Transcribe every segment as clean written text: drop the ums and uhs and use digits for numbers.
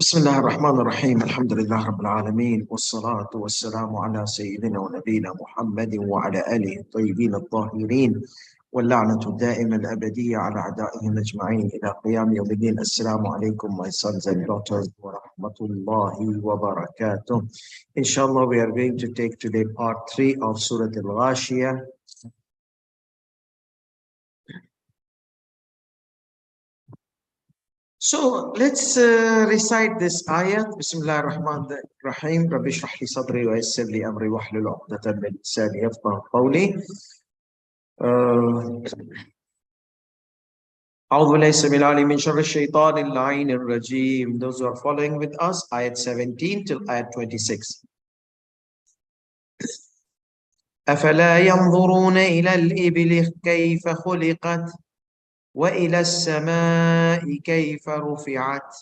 بسم الله الرحمن الرحيم. الحمد لله رب العالمين، والصلاة والسلام على سيدنا ونبينا محمد وعلى آله الطيبين الطاهرين، واللعنة الدائمة الأبدية على أعدائهم أجمعين إلى قيام يوم الدين. السلام عليكم my sons and daughters ورحمة الله وبركاته. Inshallah, we are going to take today part 3 of Surah Al-Ghashiyah. So let's recite this ayat. Bismillah ar-Rahman ar-Rahim. Rabbi shrah li sadri wa yassir li amri wahlul 'uqdatan min lisani yafqahu qawli. أعوذ بالله السميع العليم من شر الشيطان اللعين الرجيم. Those who are following with us, ayat 17 till ayat 26. أفلا ينظرون إلى الإبل كيف خلقت وإلى السماء كيف رفعت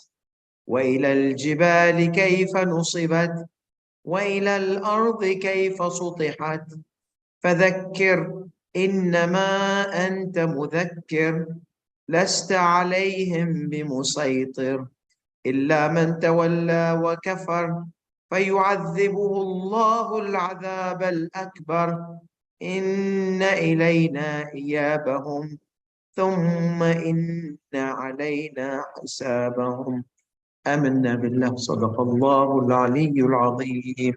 وإلى الجبال كيف نصبت وإلى الأرض كيف سطحت فذكر إنما أنت مذكر لست عليهم بمسيطر إلا من تولى وكفر فيعذبه الله العذاب الأكبر إن إلينا إيابهم ثم إن علينا حسابهم. آمنا بالله. صدق الله العلي العظيم.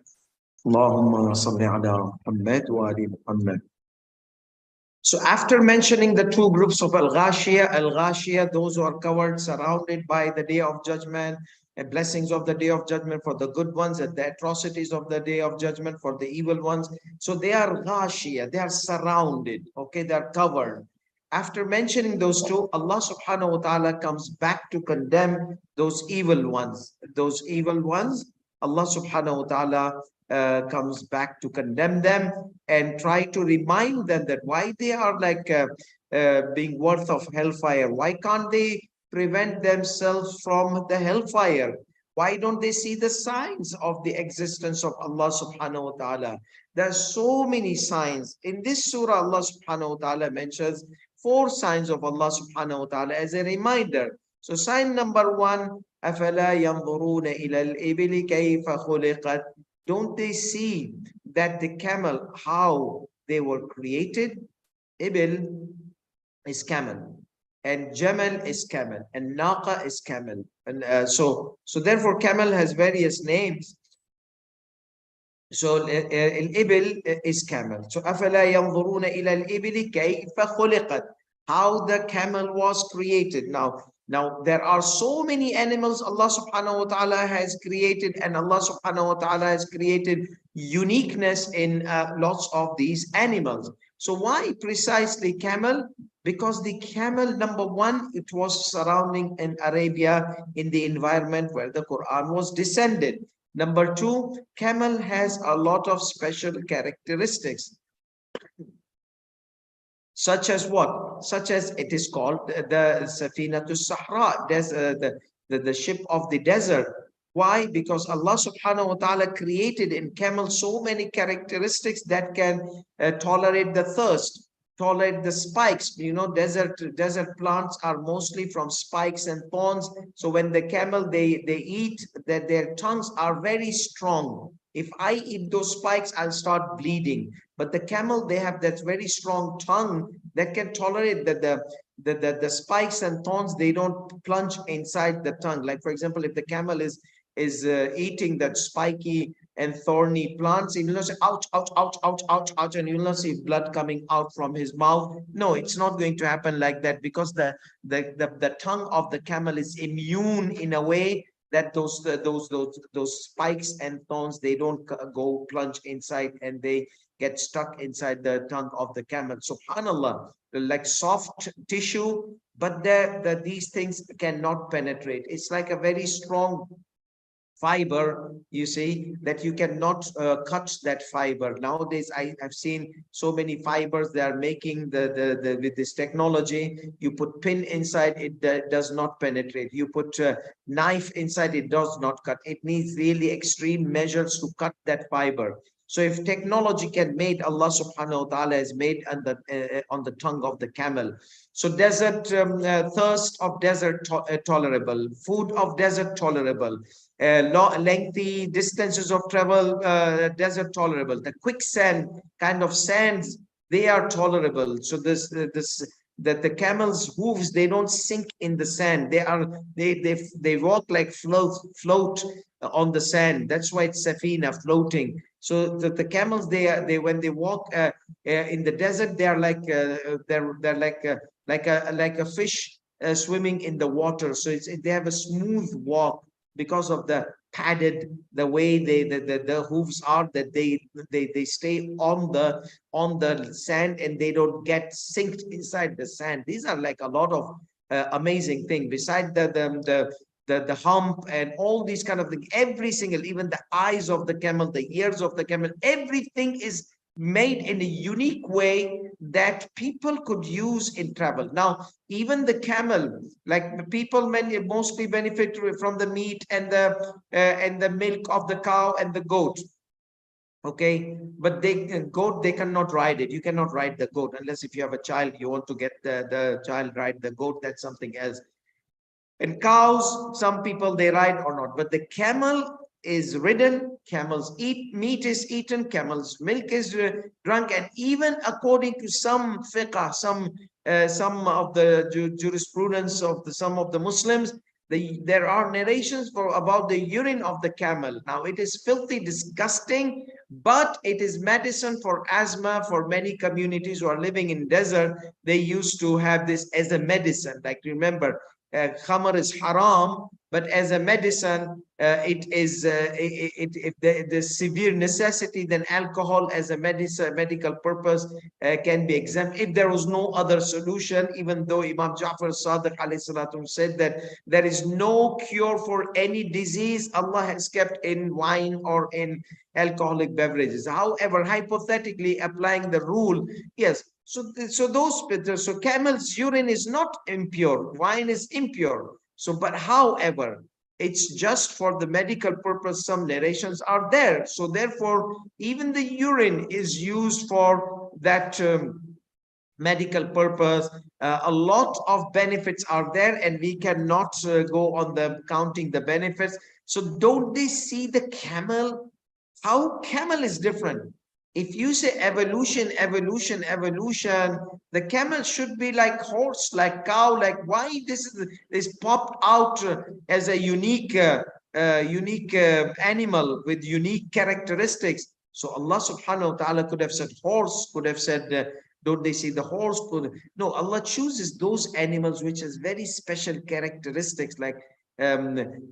اللهم صل على محمد وآل محمد. So after mentioning the two groups of Al-Ghashiyah, those who are covered, surrounded by the day of judgment, and blessings of the day of judgment for the good ones, and the atrocities of the day of judgment for the evil ones. So they are Ghashiyah, they are surrounded, okay, they are covered. After mentioning those two, Allah subhanahu wa ta'ala comes back to condemn those evil ones. Those evil ones, Allah subhanahu wa ta'ala comes back to condemn them and try to remind them that why they are like being worth of hellfire. Why can't they prevent themselves from the hellfire? Why don't they see the signs of the existence of Allah subhanahu wa ta'ala? There are so many signs. In this surah, Allah subhanahu wa ta'ala mentions 4 signs of Allah subhanahu wa ta'ala as a reminder. So sign number 1, أَفَلَا يَنْظُرُونَ إِلَى الْإِبِلِ كَيْفَ خُلِقَتْ. Don't they see that the camel, how they were created? Ibil is camel, and Jamal is camel, and Naqa is camel. And so therefore camel has various names. So al-ibil is camel. So أَفَلَا يَنْظُرُونَ إِلَى الْإِبِلِ كَيْفَ خُلِقَتْ. How the camel was created. Now there are so many animals Allah subhanahu wa ta'ala has created, and Allah subhanahu wa ta'ala has created uniqueness in lots of these animals. So why precisely camel? Because the camel, number 1, it was surrounding in Arabia in the environment where the Quran was descended. Number 2, camel has a lot of special characteristics. Such as what? Such as it is called the Safinatus Sahra, the ship of the desert. Why? Because Allah subhanahu wa ta'ala created in camel so many characteristics that can tolerate the thirst, tolerate the spikes. You know, desert plants are mostly from spikes and thorns. So when the camel, they eat, that their tongues are very strong. If I eat those spikes, I'll start bleeding. But the camel, they have that very strong tongue that can tolerate that the spikes and thorns, they don't plunge inside the tongue. Like for example, if the camel is eating that spiky and thorny plants, he will not say ouch, ouch, ouch, ouch, ouch, ouch, and you will not see blood coming out from his mouth. No, it's not going to happen like that, because the tongue of the camel is immune in a way that those spikes and thorns, they don't go plunge inside and they get stuck inside the tongue of the camel. SubhanAllah, like soft tissue, but these things cannot penetrate. It's like a very strong fiber, you see, that you cannot cut that fiber. Nowadays I've seen so many fibers they are making with this technology. You put pin inside, it does not penetrate. You put knife inside, it does not cut. It needs really extreme measures to cut that fiber. So if technology can made, Allah subhanahu wa ta'ala has made on the tongue of the camel. So desert thirst of desert tolerable, food of desert tolerable, lengthy distances of travel, desert tolerable, the quicksand kind of sands, they are tolerable. So this that the camel's hooves, they don't sink in the sand, they walk like float on the sand. That's why it's safina, floating. So the camels, they when they walk in the desert, they are like they're like a fish swimming in the water. So they have a smooth walk because of the padded, the way the hooves are, that they stay on the sand and they don't get sinked inside the sand. These are like a lot of amazing thing. Beside the hump and all these kind of things, every single, even the eyes of the camel, the ears of the camel, everything is made in a unique way that people could use in travel. Now, even the camel, like people mostly benefit from the meat and the milk of the cow and the goat. Okay, but goat, they cannot ride it. You cannot ride the goat unless if you have a child, you want to get the child ride the goat. That's something else. And cows, some people they ride or not, but the camel is ridden, camels eat, meat is eaten, camels milk is drunk, and even according to some fiqh, some of the jurisprudence of some of the Muslims, there are narrations about the urine of the camel. Now it is filthy, disgusting, but it is medicine for asthma. For many communities who are living in desert, they used to have this as a medicine. Like, remember, khamr is haram, but as a medicine, it is if the severe necessity, then alcohol as a medical purpose can be exempt. If there was no other solution, even though Imam Ja'far Sadiq alayhi salatu said that there is no cure for any disease Allah has kept in wine or in alcoholic beverages. However, hypothetically applying the rule, yes. So camel's urine is not impure, wine is impure. So, but however, it's just for the medical purpose. Some narrations are there. So therefore, even the urine is used for that medical purpose. A lot of benefits are there, and we cannot go on the counting the benefits. So don't they see the camel? How camel is different? If you say evolution, evolution, evolution, the camel should be like horse, like cow, like why this popped out as a unique animal with unique characteristics. So Allah subhanahu wa ta'ala could have said horse, could have said don't they see the horse? No, Allah chooses those animals which has very special characteristics, like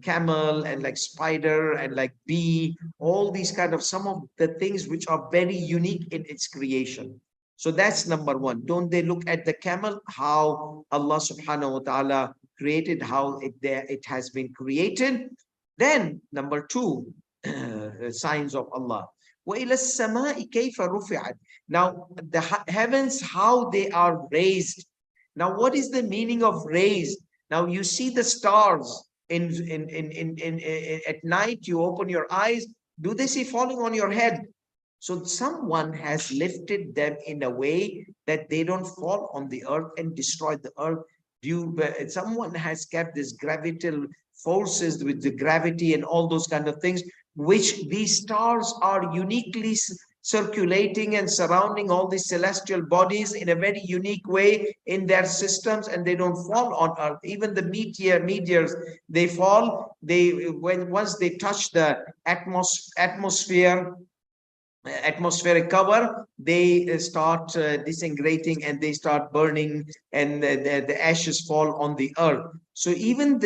camel and like spider and like bee, all these kind of some of the things which are very unique in its creation. So that's number one. Don't they look at the camel, how Allah subhanahu wa ta'ala created, how it has been created. Then number two, signs of Allah. وَإِلَى السَّمَاءِ كَيْفَ رُفِعَتْ. Now the heavens, how they are raised. Now what is the meaning of raised? Now you see the stars at night, you open your eyes, do they see falling on your head? So someone has lifted them in a way that they don't fall on the earth and destroy the earth. Someone has kept this gravitational forces with the gravity and all those kind of things, which these stars are uniquely circulating and surrounding all these celestial bodies in a very unique way in their systems, and they don't fall on earth. Even the meteors, they fall, once they touch the atmospheric cover, they start disintegrating and they start burning, and the ashes fall on the earth. So even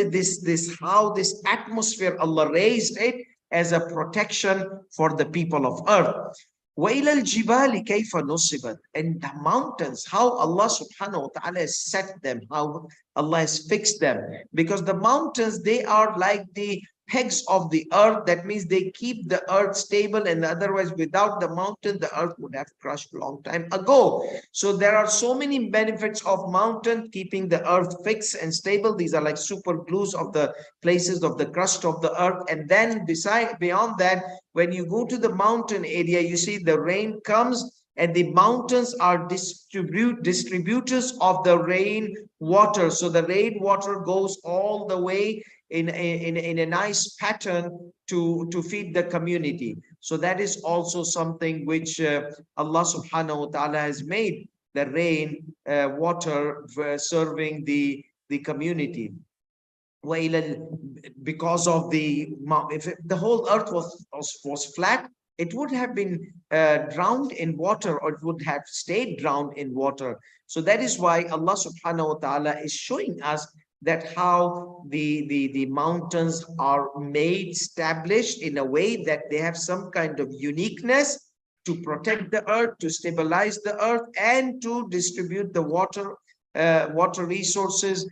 how this atmosphere, Allah raised it as a protection for the people of earth. وَإِلَى الْجِبَالِ كَيْفَ نُصِبَتْ. And the mountains, how Allah subhanahu wa ta'ala has set them, how Allah has fixed them. Because the mountains, they are like the pegs of the earth. That means they keep the earth stable, and otherwise without the mountain, the earth would have crushed long time ago. So there are so many benefits of mountain keeping the earth fixed and stable. These are like super glues of the places of the crust of the earth. And then beyond that, when you go to the mountain area, you see the rain comes, and the mountains are distributors of the rain water. So the rain water goes all the way in a nice pattern to feed the community. So that is also something which Allah subhanahu wa ta'ala has made, the rain water serving the community. Because of if the whole earth was flat, it would have been drowned in water, or it would have stayed drowned in water. So that is why Allah subhanahu wa ta'ala is showing us that how the mountains are made, established in a way that they have some kind of uniqueness to protect the earth, to stabilize the earth, and to distribute the water resources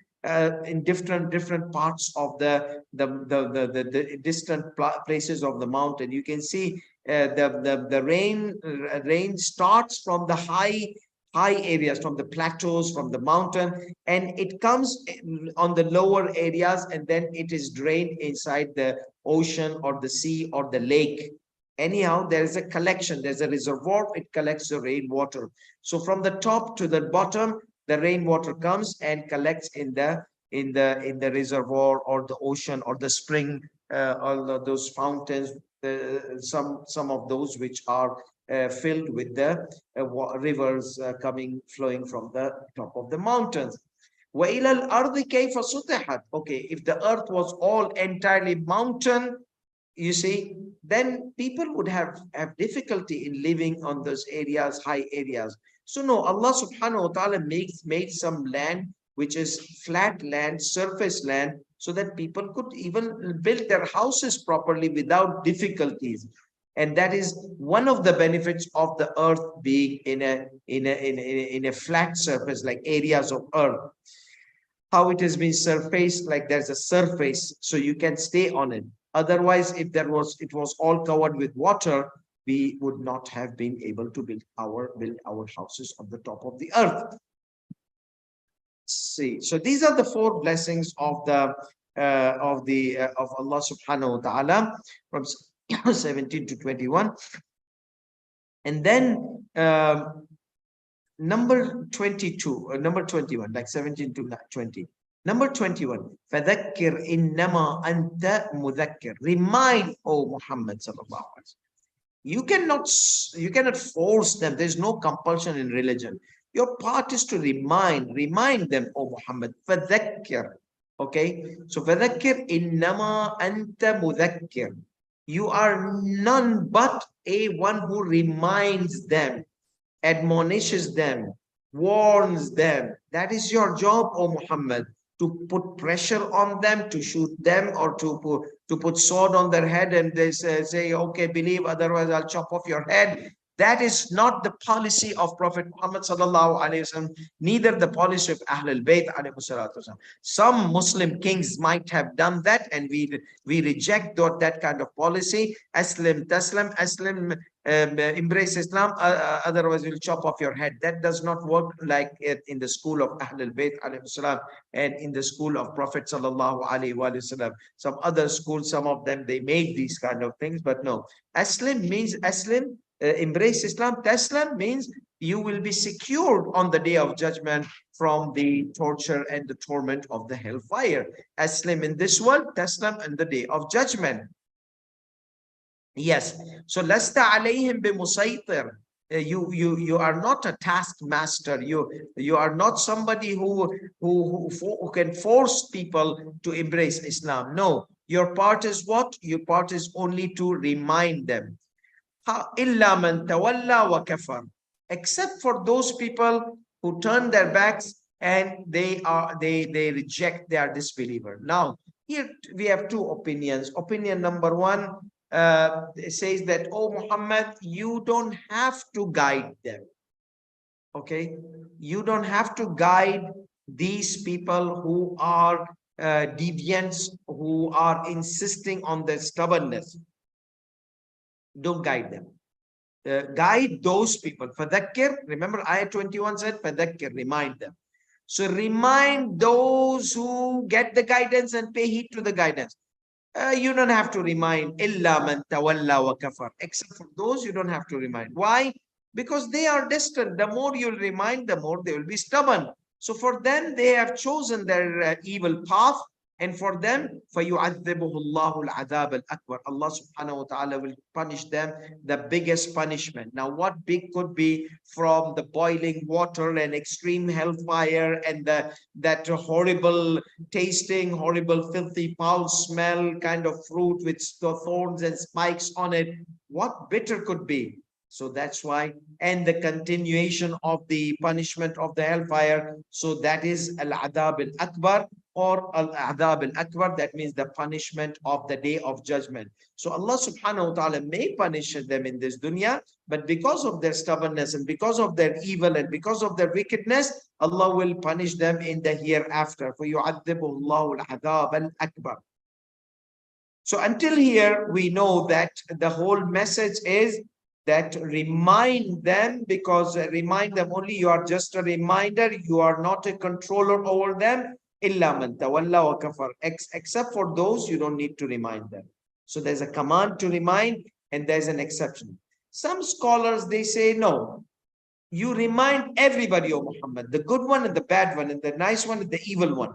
in different parts of the distant places of the mountain. You can see the rain starts from the high areas, from the plateaus, from the mountain, and it comes on the lower areas, and then it is drained inside the ocean or the sea or the lake. Anyhow, there is a collection, there's a reservoir, it collects the rainwater. So from the top to the bottom, the rainwater comes and collects in the reservoir or the ocean or the spring, all those fountains, some of those which are filled with the rivers flowing from the top of the mountains. وَإِلَى الْأَرْضِ كَيْفَ سُطِحَتْ. Okay, if the earth was all entirely mountain, you see, then people would have difficulty in living on those areas, high areas. So no, Allah subhanahu wa ta'ala made some land which is flat land, surface land, so that people could even build their houses properly without difficulties. And that is one of the benefits of the earth being in a flat surface, like areas of earth. How it has been surfaced, like there's a surface, so you can stay on it. Otherwise, if it was all covered with water, we would not have been able to build our houses on the top of the earth. See, so these are the 4 blessings of the of Allah subhanahu wa ta'ala from 17 to 21. And then number 22, number 21, like 17 to 20. Number 21, فَذَكِّرْ إِنَّمَا أَنْتَ مُذَكِّرْ. Remind, O Muhammad sallallahu alaihi wasallam. You cannot force them. There's no compulsion in religion. Your part is to remind them, O Muhammad. فَذَكِّرْ. Okay, so فَذَكِّرْ إِنَّمَا أَنْتَ مُذَكِّرْ. You are none but a one who reminds them, admonishes them, warns them. That is your job, O Muhammad, to put pressure on them, to shoot them, or to put sword on their head and they say, okay, believe, otherwise I'll chop off your head. That is not the policy of Prophet Muhammad sallallahu alaihi wasallam, neither the policy of Ahlul Bayt alayhi salatu wasallam. Some Muslim kings might have done that, and we reject that kind of policy. Aslim taslam, aslim, embrace Islam, otherwise we'll chop off your head. That does not work like it in the school of Ahlul Bayt alayhi salam and in the school of Prophet sallallahu alaihi wasallam. Some other schools, some of them, they made these kind of things, but no. Aslim means aslim, embrace Islam. Taslam means you will be secured on the day of judgment from the torture and the torment of the hellfire. Aslim in this world, taslam in the day of judgment. Yes. So lasta alayhim bimusaytir. You are not a taskmaster. You are not somebody who can force people to embrace Islam. No, your part is what? Your part is only to remind them. إِلَّا مَنْ تَوَلَّى وَكَفَرَ. Except for those people who turn their backs and they reject, they are disbeliever. Now, here we have 2 opinions. Opinion number 1 says that, oh Muhammad, you don't have to guide them. Okay, you don't have to guide these people who are deviants who are insisting on their stubbornness. Don't guide them. Guide those people. Fadhakkir, remember ayah 21 said, Fadhakkir, remind them. So remind those who get the guidance and pay heed to the guidance. You don't have to remind illa man tawalla wa kafar. Except for those you don't have to remind. Why? Because they are distant. The more you'll remind, the more they will be stubborn. So for them, they have chosen their evil path. And for them, فَيُعَذِّبُهُ اللَّهُ الْعَذَابَ الْأَكْبَرُ. Allah subhanahu wa ta'ala will punish them the biggest punishment. Now, what big could be from the boiling water and extreme hellfire and that horrible tasting, horrible, filthy, foul smell kind of fruit with thorns and spikes on it? What bitter could be? So that's why, and the continuation of the punishment of the hellfire. So that is al-adab al-akbar, or al-adab al-akbar. That means the punishment of the day of judgment. So Allah subhanahu wa ta'ala may punish them in this dunya, but because of their stubbornness and because of their evil and because of their wickedness, Allah will punish them in the hereafter. فَيُعَذِّبُ اللَّهُ الْعَذَابَ الْأَكْبَرُ. So until here, we know that the whole message is that remind them, because remind them only, you are just a reminder, you are not a controller over them. Illa man tawalla wa kafar. Except for those, you don't need to remind them. So there's a command to remind and there's an exception. Some scholars, they say, no, you remind everybody, O Muhammad, the good one and the bad one and the nice one and the evil one.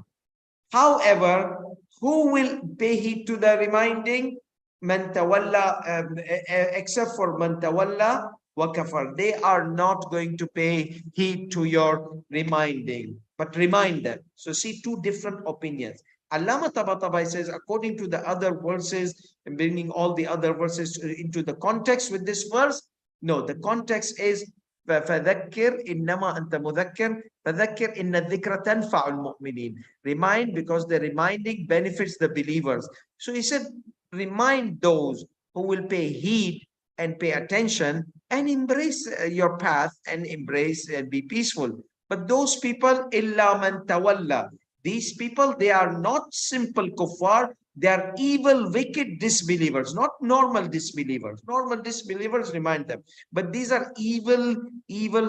However, who will pay heed to the reminding? Man tawalla, except for man tawalla wa kafar. They are not going to pay heed to your reminding, but remind them. So see two different opinions. Allama Tabatabai says, according to the other verses, and bringing all the other verses into the context with this verse, no, the context is فَذَكِّرْ إِنَّمَا أَنْتَ مُذَكِّرْ فَذَكِّرْ إِنَّ الذِّكْرَ تَنْفَعُ الْمُؤْمِنِينَ. Remind, because the reminding benefits the believers. So he said, remind those who will pay heed and pay attention and embrace your path and embrace and be peaceful. But those people, إِلَّا مَنْ تَوَلَّى. These people, they are not simple kuffar. They are evil, wicked disbelievers, not normal disbelievers. Normal disbelievers, remind them. But these are evil,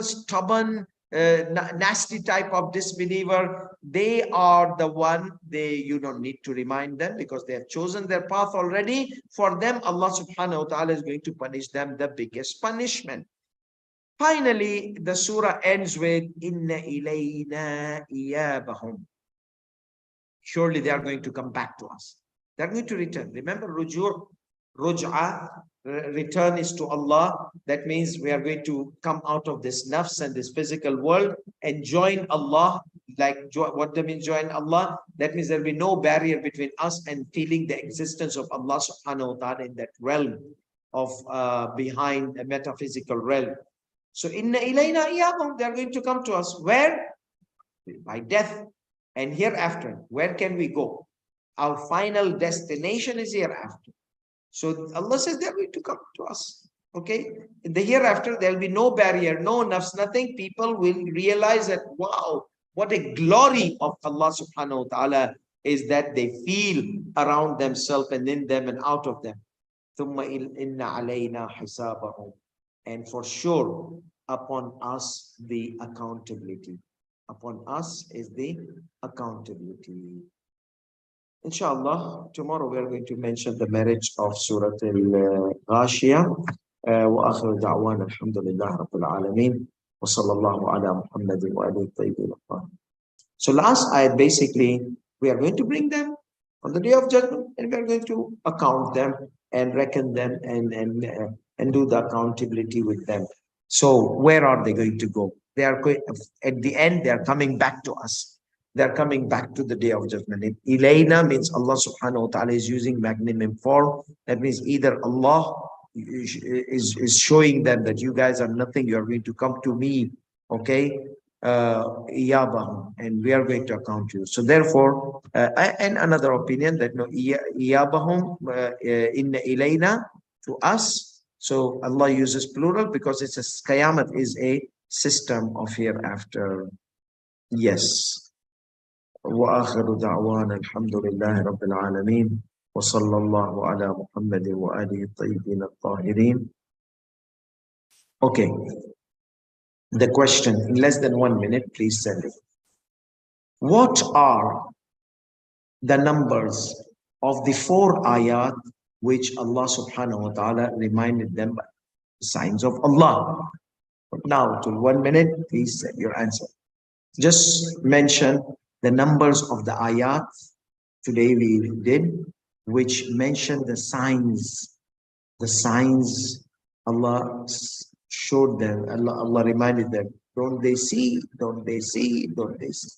stubborn, nasty type of disbeliever. They are the one, you don't need to remind them because they have chosen their path already. For them, Allah subhanahu wa ta'ala is going to punish them the biggest punishment. Finally, the surah ends with Inna ilayna iyabahum. Surely they are going to come back to us. They're going to return. Remember, ruj'a, return is to Allah. That means we are going to come out of this nafs and this physical world and join Allah. Like, what does it mean join Allah? That means there will be no barrier between us and feeling the existence of Allah subhanahu wa ta'ala in that realm of behind a metaphysical realm. So inna ilayna iyabahum, they are going to come to us. Where? By death. And hereafter, where can we go? Our final destination is hereafter. So Allah says they're going to come to us. Okay? In the hereafter, there'll be no barrier, no nafs, nothing. People will realize that, wow, what a glory of Allah subhanahu wa ta'ala is that they feel around themselves and in them and out of them. And for sure, upon us the accountability. Upon us is the accountability. Inshallah, tomorrow we are going to mention the marriage of Surah Al-Ghashiyah. وآخر دعوانا الحمد لله رب العالمين وصلى الله على محمد وآله الطيبين الطاهرين. So last ayat, basically, we are going to bring them on the day of judgment and we are going to account them and reckon them and do the accountability with them. So where are they going to go? They are going, at the end, they are coming back to us. They are coming back to the day of judgment. Ilayna means Allah subhanahu wa ta'ala is using magnum form. That means either Allah is showing them that you guys are nothing, you are going to come to me, okay? Iyabahum, and we are going to account you. So therefore, and another opinion that no, Iyabahum inna ilayna, to us. So Allah uses plural because it's a Qiyamah is a system of hereafter. Yes. وآخر دعوانا الحمد لله رب العالمين وصلى الله على محمد وآله الطيبين الطاهرين. Okay, the question in less than 1 minute, please send it. What are the numbers of the 4 ayat which Allah subhanahu wa ta'ala reminded them by the signs of Allah? But now, to 1 minute, please send your answer. Just mention the numbers of the ayat today we did, which mentioned the signs Allah showed them, Allah reminded them. Don't they see? Don't they see? Don't they see?